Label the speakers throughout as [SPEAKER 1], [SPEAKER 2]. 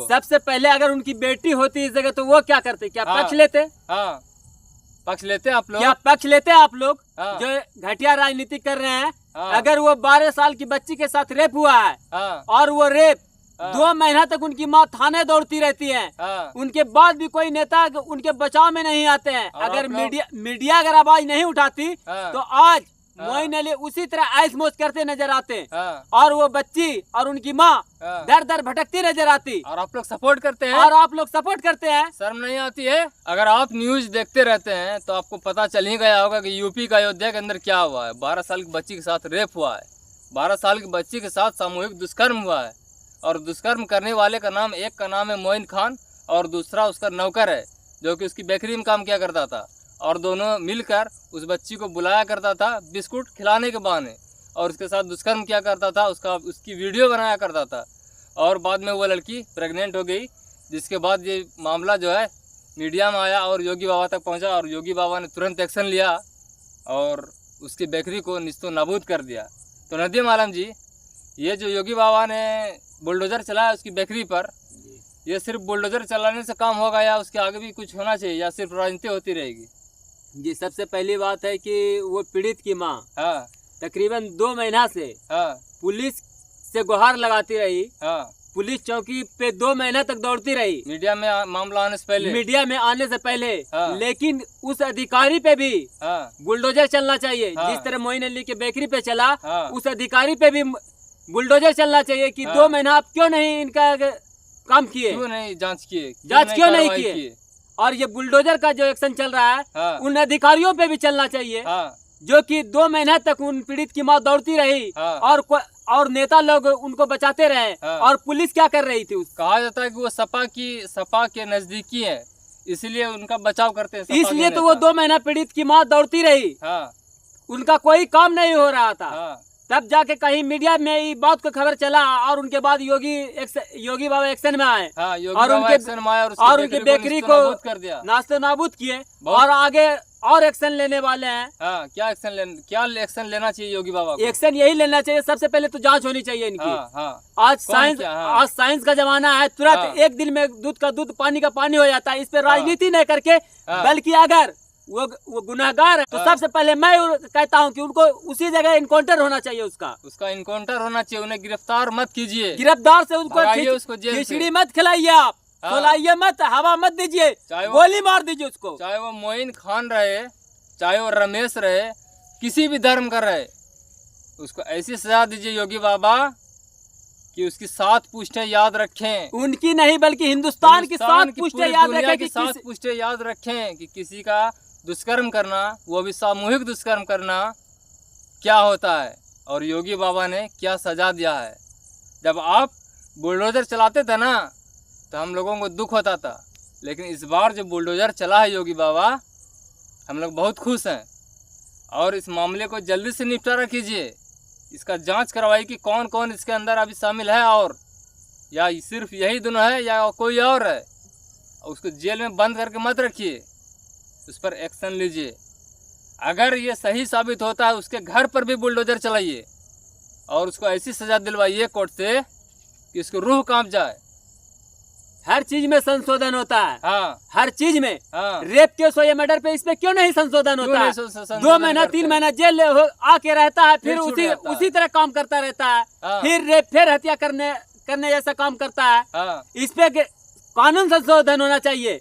[SPEAKER 1] सबसे पहले अगर उनकी बेटी होती इस जगह तो वो क्या करते, क्या पक्ष लेते?
[SPEAKER 2] हाँ, पक्ष लेते आप लोग,
[SPEAKER 1] क्या पक्ष लेते आप लोग जो घटिया राजनीति कर रहे हैं? अगर वो 12 साल की बच्ची के साथ रेप हुआ है और वो रेप 2 महीना तक उनकी माँ थाने दौड़ती रहती है, उनके बाद भी कोई नेता उनके बचाव में नहीं आते हैं। अगर मीडिया अगर आवाज नहीं उठाती तो आज मोइन अली उसी तरह ऐश मौज करते नजर आते और वो बच्ची और उनकी माँ दर दर भटकती नजर आती।
[SPEAKER 2] और आप लोग सपोर्ट करते हैं,
[SPEAKER 1] और आप लोग सपोर्ट करते हैं।
[SPEAKER 2] शर्म नहीं आती है? अगर आप न्यूज देखते रहते हैं तो आपको पता चल ही गया होगा कि यूपी का अयोध्या के अंदर क्या हुआ है। 12 साल की बच्ची के साथ रेप हुआ है, 12 साल की बच्ची के साथ सामूहिक दुष्कर्म हुआ है। और दुष्कर्म करने वाले का नाम, एक का नाम है मोइन खान और दूसरा उसका नौकर है जो कि उसकी बेकरी में काम किया करता था। और दोनों मिलकर उस बच्ची को बुलाया करता था बिस्कुट खिलाने के बहाने और उसके साथ दुष्कर्म किया करता था, उसकी वीडियो बनाया करता था। और बाद में वो लड़की प्रेग्नेंट हो गई, जिसके बाद ये मामला जो है मीडिया में आया और योगी बाबा तक पहुंचा और योगी बाबा ने तुरंत एक्शन लिया और उसकी बेकरी को निस्तो नाबूद कर दिया। तो नदीम आलम जी, ये जो योगी बाबा ने बुलडोजर चलाया उसकी बेकरी पर, ये सिर्फ बुलडोजर चलाने से काम होगा या उसके आगे भी कुछ होना चाहिए या सिर्फ राजनीति होती रहेगी?
[SPEAKER 1] जी, सबसे पहली बात है कि वो पीड़ित की माँ तकरीबन 2 महीना से पुलिस से गुहार लगाती रही। पुलिस चौकी पे 2 महीना तक दौड़ती रही,
[SPEAKER 2] मीडिया में मामला आने से पहले,
[SPEAKER 1] मीडिया में आने से पहले। लेकिन उस अधिकारी पे भी बुलडोजर चलना चाहिए। जिस तरह मोइन अली के बेकरी पे चला, उस अधिकारी पे भी बुलडोजर चलना चाहिए कि 2 महीना आप क्यों नहीं इनका काम किए,
[SPEAKER 2] क्यों नहीं जांच
[SPEAKER 1] क्यों नहीं किए। और ये बुलडोजर का जो एक्शन चल रहा है उन अधिकारियों पे भी चलना चाहिए जो कि 2 महीना तक उन पीड़ित की माँ दौड़ती रही और नेता लोग उनको बचाते रहे। और पुलिस क्या कर रही थी?
[SPEAKER 2] कहा जाता है कि वो सपा के नजदीकी है, इसलिए उनका बचाव करते हैं।
[SPEAKER 1] इसलिए तो वो 2 महीना पीड़ित की माँ दौड़ती रही, उनका कोई काम नहीं हो रहा था। तब जाके कहीं मीडिया में ये बात को खबर चला और उनके बाद योगी बाबा एक्शन में आए और उनके बेकरी को नाश्ते नाबूद किए और आगे और एक्शन लेने वाले हैं।
[SPEAKER 2] क्या एक्शन लेना चाहिए योगी बाबा को?
[SPEAKER 1] एक्शन यही लेना चाहिए, सबसे पहले तो जांच होनी चाहिए इनकी। आज साइंस का जमाना है, तुरंत एक दिन में दूध का दूध पानी का पानी हो जाता है। इस पे राजनीति नहीं करके, बल्कि अगर वो गुनाहगार है तो सबसे पहले मैं कहता हूँ कि उनको उसी जगह इनकाउंटर होना चाहिए। उसका
[SPEAKER 2] इनकाउंटर होना चाहिए। उन्हें गिरफ्तार मत कीजिए,
[SPEAKER 1] गिरफ्तार से उसको खिचड़ी मत खिलाइए, आप खिलाइए मत, हवा मत दीजिए, गोली मार दीजिए उसको।
[SPEAKER 2] चाहे वो मोइन खान रहे, चाहे वो रमेश रहे, किसी भी धर्म का रहे, उसको ऐसी सजा दीजिए योगी बाबा कि उसकी 7 पुश्तें याद रखें।
[SPEAKER 1] उनकी नहीं बल्कि हिंदुस्तान की 7 पुश्तें याद रखें,
[SPEAKER 2] कि 7 पुश्तें याद रखें कि किसी का दुष्कर्म करना, वो भी सामूहिक दुष्कर्म करना क्या होता है और योगी बाबा ने क्या सजा दिया है। जब आप बुलडोजर चलाते थे ना तो हम लोगों को दुख होता था, लेकिन इस बार जो बुलडोजर चला है योगी बाबा, हम लोग बहुत खुश हैं। और इस मामले को जल्दी से निपटारा कीजिए, इसका जांच करवाइए कि कौन कौन इसके अंदर अभी शामिल है और या सिर्फ यही दोनों है या कोई और है। उसको जेल में बंद करके मत रखिए, उस पर एक्शन लीजिए। अगर ये सही साबित होता है उसके घर पर भी बुलडोजर चलाइए और उसको ऐसी सजा दिलवाइए कोर्ट से कि उसको रूह कांप जाए।
[SPEAKER 1] हर चीज में संशोधन होता है, हर चीज में। रेप केस हो या मर्डर पे, इस पे क्यों नहीं संशोधन होता है? 2 महीना 3 महीना जेल आके रहता है, फिर उसी तरह काम करता रहता है, फिर रेप, फिर हत्या करने जैसा काम करता है। इस पे कानून संशोधन होना चाहिए।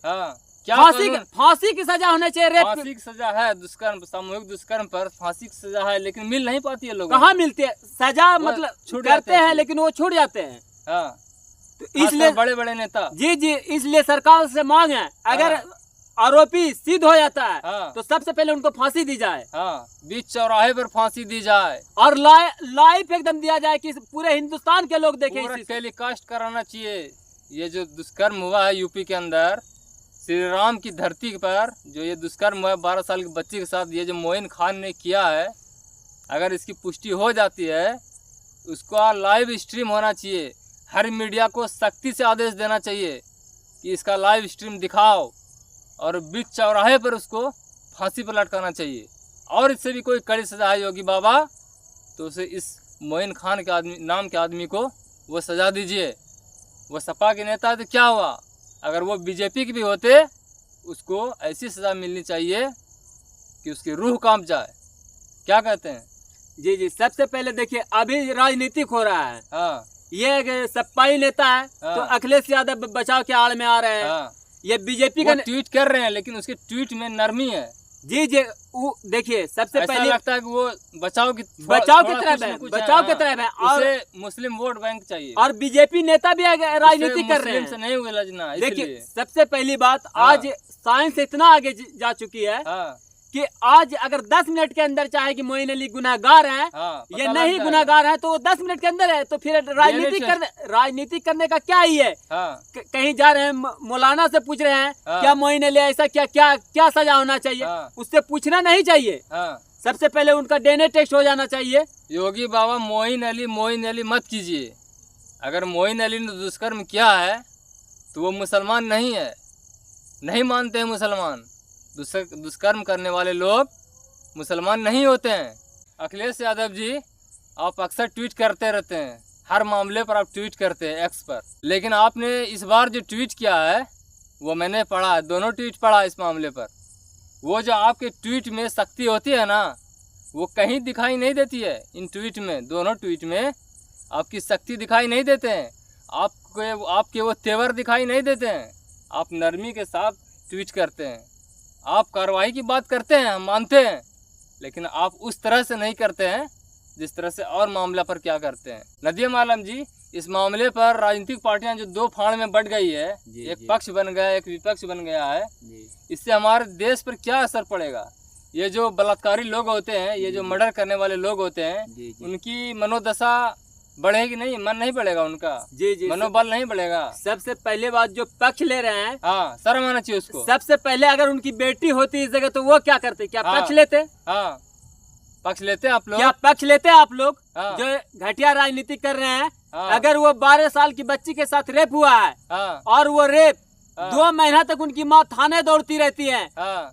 [SPEAKER 1] फांसी की सजा होनी चाहिए। रेप
[SPEAKER 2] फांसी की सजा है, दुष्कर्म, सामूहिक दुष्कर्म पर फांसी की सजा है, लेकिन मिल नहीं पाती है लोगों को।
[SPEAKER 1] कहाँ मिलती है सजा? मतलब करते हैं लेकिन वो छूट जाते हैं।
[SPEAKER 2] तो इसलिए बड़े नेता
[SPEAKER 1] जी इसलिए सरकार से मांग है, अगर आरोपी सिद्ध हो जाता है तो सबसे पहले उनको फांसी दी जाए।
[SPEAKER 2] बीच चौराहे पर फांसी दी जाए और
[SPEAKER 1] लाइव एकदम दिया जाए कि पूरे हिंदुस्तान के लोग देखें।
[SPEAKER 2] टेलीकास्ट कराना चाहिए। ये जो दुष्कर्म हुआ है यूपी के अंदर, श्री राम की धरती पर जो ये दुष्कर्म हुआ है 12 साल की बच्ची के साथ, ये जो मोइन खान ने किया है, अगर इसकी पुष्टि हो जाती है उसका लाइव स्ट्रीम होना चाहिए। हर मीडिया को सख्ती से आदेश देना चाहिए कि इसका लाइव स्ट्रीम दिखाओ और बीच चौराहे पर उसको फांसी पर लटकाना चाहिए। और इससे भी कोई कड़ी सजा है योगी बाबा तो उसे इस मोइन खान के नाम के आदमी को वो सजा दीजिए। वो सपा के नेता तो क्या हुआ, अगर वो बीजेपी के भी होते उसको ऐसी सज़ा मिलनी चाहिए कि उसकी रूह कांप जाए। क्या कहते हैं?
[SPEAKER 1] जी जी, सबसे पहले देखिए अभी राजनीतिक हो रहा है।
[SPEAKER 2] हाँ,
[SPEAKER 1] ये एक सपाई नेता है तो अखिलेश यादव बचाव के आड़ में आ रहे हैं।
[SPEAKER 2] हाँ,
[SPEAKER 1] ये बीजेपी
[SPEAKER 2] वो
[SPEAKER 1] का
[SPEAKER 2] ट्वीट कर रहे हैं लेकिन उसके ट्वीट में नरमी है।
[SPEAKER 1] जी जी, देखिए सबसे
[SPEAKER 2] ऐसा
[SPEAKER 1] पहले
[SPEAKER 2] लगता है कि वो बचाव की
[SPEAKER 1] तरफ है,
[SPEAKER 2] बचाव
[SPEAKER 1] की तरफ है। और
[SPEAKER 2] उसे मुस्लिम वोट बैंक चाहिए
[SPEAKER 1] और बीजेपी नेता भी राजनीति कर रहे हैं।
[SPEAKER 2] से नहीं उलझना।
[SPEAKER 1] देखिए सबसे पहली बात, आज साइंस इतना आगे जा चुकी है कि आज अगर 10 मिनट के अंदर चाहे कि मोइन अली गुनाहगार हैं ये नहीं गुनाहगार हैं तो वो 10 मिनट के अंदर है, तो फिर राजनीति करने का क्या ही है। कहीं जा रहे हैं मौलाना से पूछ रहे हैं क्या मोइन अली ऐसा क्या सजा होना चाहिए, उससे पूछना नहीं चाहिए। सबसे पहले उनका डीएनए टेस्ट हो जाना चाहिए।
[SPEAKER 2] योगी बाबा मोइन अली मत कीजिए। अगर मोइन अली ने दुष्कर्म किया है तो वो मुसलमान नहीं है, नहीं मानते हैं मुसलमान। दुष्कर्म करने वाले लोग मुसलमान नहीं होते हैं। अखिलेश यादव जी, आप अक्सर ट्वीट करते रहते हैं, हर मामले पर आप ट्वीट करते हैं एक्स पर, लेकिन आपने इस बार जो ट्वीट किया है वो मैंने पढ़ा है, दोनों ट्वीट पढ़ा इस मामले पर। वो जो आपके ट्वीट में शक्ति होती है ना, वो कहीं दिखाई नहीं देती है। इन ट्वीट में, दोनों ट्वीट में आपकी शक्ति दिखाई नहीं देते हैं, आपके वो तेवर दिखाई नहीं देते हैं। आप नरमी के साथ ट्वीट करते हैं, आप कार्रवाई की बात करते हैं, हम मानते हैं, लेकिन आप उस तरह से नहीं करते हैं जिस तरह से और मामला पर क्या करते हैं। नदीम आलम जी, इस मामले पर राजनीतिक पार्टियां जो दो फाड़ में बढ़ गई है, एक पक्ष बन गया, एक विपक्ष बन गया है, इससे हमारे देश पर क्या असर पड़ेगा? ये जो बलात्कारी लोग होते हैं, ये जो मर्डर करने वाले लोग होते हैं, उनकी मनोदशा बढ़ेगी नहीं, मन नहीं बढ़ेगा उनका, जी मनोबल नहीं बढ़ेगा।
[SPEAKER 1] सबसे पहले बात जो पक्ष ले रहे हैं,
[SPEAKER 2] शर्म आना चाहिए उसको।
[SPEAKER 1] सबसे पहले अगर उनकी बेटी होती इस जगह तो वो क्या करते? क्या पक्ष लेते?
[SPEAKER 2] पक्ष लेते आप लोग?
[SPEAKER 1] क्या पक्ष लेते आप लोग जो घटिया राजनीति कर रहे हैं? अगर वो 12 साल की बच्ची के साथ रेप हुआ है और वो रेप 2 महीना तक उनकी माँ थाने दौड़ती रहती है,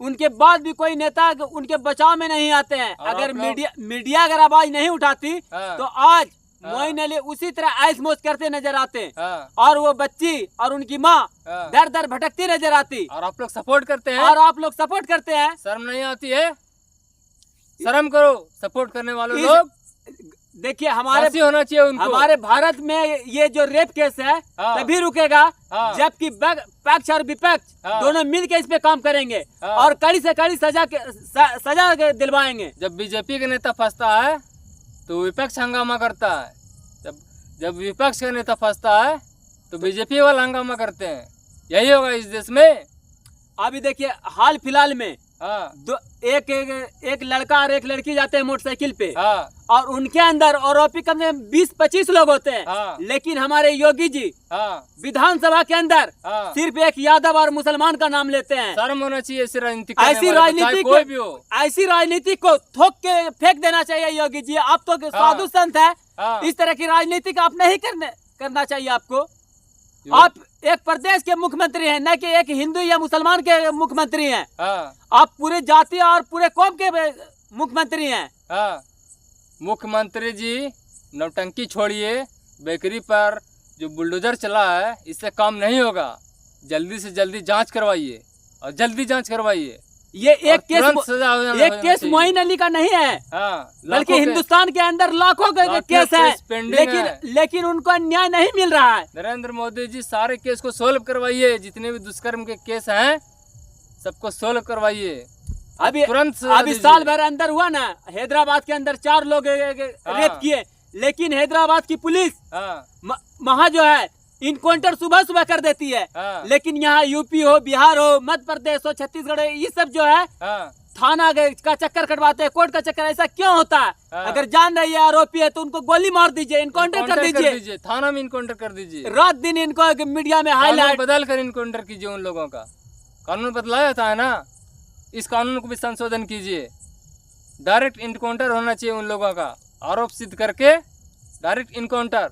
[SPEAKER 1] उनके बाद भी कोई नेता उनके बचाव में नहीं आते हैं। अगर मीडिया अगर आवाज नहीं उठाती तो आज मोइन अली उसी तरह ऐश मौज करते नजर आते और वो बच्ची और उनकी माँ दर दर भटकती नजर आती।
[SPEAKER 2] और आप लोग सपोर्ट करते हैं,
[SPEAKER 1] शर्म
[SPEAKER 2] नहीं आती है? शर्म करो, सपोर्ट करने वाले लोग।
[SPEAKER 1] देखिए हमारे
[SPEAKER 2] होना चाहिए उनको।
[SPEAKER 1] हमारे भारत में ये जो रेप केस है तभी रुकेगा जबकि पक्ष और विपक्ष दोनों मिलकर इस पे काम करेंगे और कड़ी से कड़ी सजा दिलवाएंगे।
[SPEAKER 2] जब बीजेपी का नेता फंसता है तो विपक्ष हंगामा करता है, जब विपक्ष का नेता फंसता है तो बीजेपी वाले हंगामा करते हैं। यही होगा इस देश में।
[SPEAKER 1] अभी देखिए हाल फिलहाल में एक लड़का और एक लड़की जाते हैं मोटरसाइकिल पे और उनके अंदर आरोपी कम से कम 20-25 लोग होते हैं, लेकिन हमारे योगी जी विधानसभा के अंदर सिर्फ एक यादव और मुसलमान का नाम लेते हैं।
[SPEAKER 2] शर्म होना चाहिए ऐसी
[SPEAKER 1] राजनीति को थोक के फेंक देना चाहिए। योगी जी, आप तो साधु संत है, इस तरह की राजनीति का आप नहीं करना चाहिए आपको। आप एक प्रदेश के मुख्यमंत्री हैं, न कि एक हिंदू या मुसलमान के मुख्यमंत्री हैं। आप पूरे जाति और पूरे कौम के मुख्यमंत्री हैं।
[SPEAKER 2] मुख्यमंत्री जी, नौटंकी छोड़िए। बेकरी पर जो बुलडोजर चला है इससे काम नहीं होगा। जल्दी से जल्दी जांच करवाइए और जल्दी जांच करवाइए।
[SPEAKER 1] ये एक केस मोइन अली का नहीं है, बल्कि हिंदुस्तान के अंदर लाखों का केस है, लेकिन उनको न्याय नहीं मिल रहा है।
[SPEAKER 2] नरेंद्र मोदी जी, सारे केस को सोल्व करवाइए। जितने भी दुष्कर्म के केस हैं सबको सोल्व करवाइए।
[SPEAKER 1] अभी साल भर अंदर हुआ ना, हैदराबाद के अंदर 4 लोग रेप किए, लेकिन हैदराबाद की पुलिस वहाँ जो है इनकाउंटर सुबह कर देती है। लेकिन यहाँ यूपी हो, बिहार हो, मध्य प्रदेश हो, छत्तीसगढ़ हो, ये सब जो है थाना का चक्कर कटवाते हैं, कोर्ट का चक्कर। ऐसा क्यों होता है? अगर जान रही है आरोपी है तो उनको गोली मार दीजिए, इनकाउंटर कर दीजिए,
[SPEAKER 2] थाना में इनकाउंटर कर दीजिए।
[SPEAKER 1] रात दिन इनको मीडिया में हाईलाइट
[SPEAKER 2] बदल कर इनकाउंटर कीजिए। उन लोगों का कानून बदलाया था है ना, इस कानून को भी संशोधन कीजिए। डायरेक्ट इनकाउंटर होना चाहिए उन लोगों का, आरोप सिद्ध करके डायरेक्ट इनकाउंटर,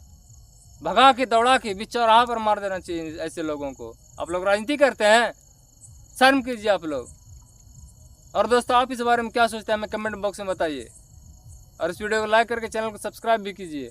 [SPEAKER 2] भगा के दौड़ा के बीच चौराहा पर मार देना चाहिए ऐसे लोगों को। आप लोग राजनीति करते हैं, शर्म कीजिए आप लोग। और दोस्तों, आप इस बारे में क्या सोचते हैं हमें कमेंट बॉक्स में बताइए और इस वीडियो को लाइक करके चैनल को सब्सक्राइब भी कीजिए।